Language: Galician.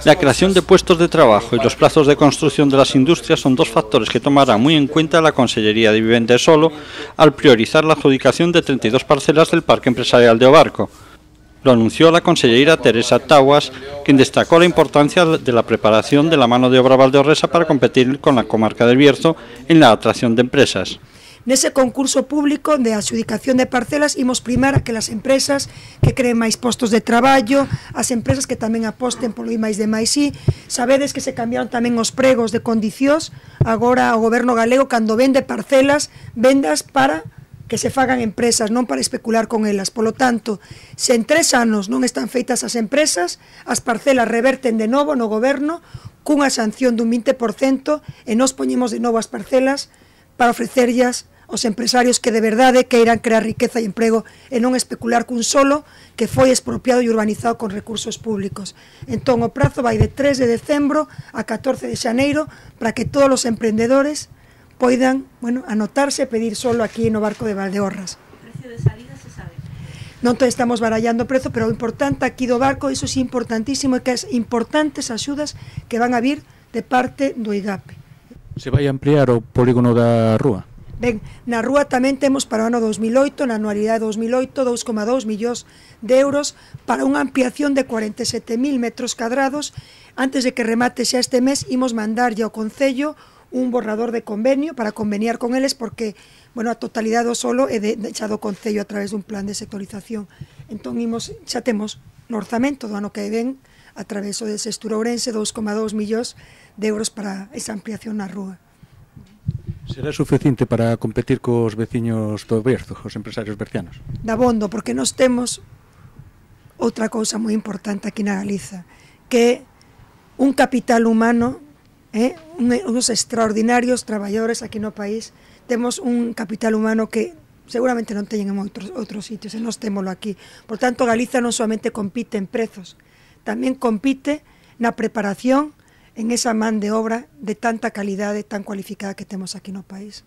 La creación de puestos de trabajo y los plazos de construcción de las industrias son dos factores que tomará muy en cuenta la Consellería de Vivenda e Solo al priorizar la adjudicación de 32 parcelas del Parque Empresarial de O Barco. Lo anunció la consellera Teresa Taguas, quien destacó la importancia de la preparación de la mano de obra valdeorresa para competir con la comarca del Bierzo en la atracción de empresas. Nese concurso público de adxudicación de parcelas imos primar a que as empresas que creen máis postos de traballo, as empresas que tamén aposten polo I+D+I. Sabedes que se cambiaron tamén os pregos de condicións, agora o goberno galego cando vende parcelas, vendas para que se fagan empresas, non para especular con elas. Polo tanto, se en 3 anos non están feitas as empresas, as parcelas reverten de novo no goberno cunha sanción dun 20% e nos poñemos de novo as parcelas para ofrecerllas os empresarios que de verdade queiran crear riqueza e emprego e non especular cun solo que foi expropiado e urbanizado con recursos públicos. Entón, o prazo vai de 3 de decembro a 14 de xaneiro para que todos os emprendedores poidan anotarse e pedir solo aquí no Barco de Valdeorras. O precio de salida se sabe? Non estamos barallando o prezo, pero o importante aquí do Barco, iso é importantísimo, é que as importantes axudas que van a vir de parte do IGAPE. Se vai ampliar o polígono da Rúa? Ben, na Rúa tamén temos para o ano 2008, na anualidade de 2008, 2,2 millóns de euros para unha ampliación de 47.000 metros cadrados. Antes de que remate xa este mes, imos mandarlle ao Concello un borrador de convenio para conveniar con eles porque, a totalidade do solo é xa do Concello a través dun plan de sectorización. Entón, xa temos no orzamento do ano que ven, a través do Sestur Ourense, 2,2 millóns de euros para esa ampliación na Rúa. Será suficiente para competir cos veciños do Bierzo, os empresarios bercianos? Dabondo, porque nós temos outra cousa moi importante aquí na Galiza, que un capital humano, uns extraordinarios traballadores aquí no país. Temos un capital humano que seguramente non teñen en outros sitios, e nós témolo aquí. Por tanto, Galiza non solamente compite en prezos, tamén compite na preparación en esa man de obra de tanta calidade tan cualificada que temos aquí no país.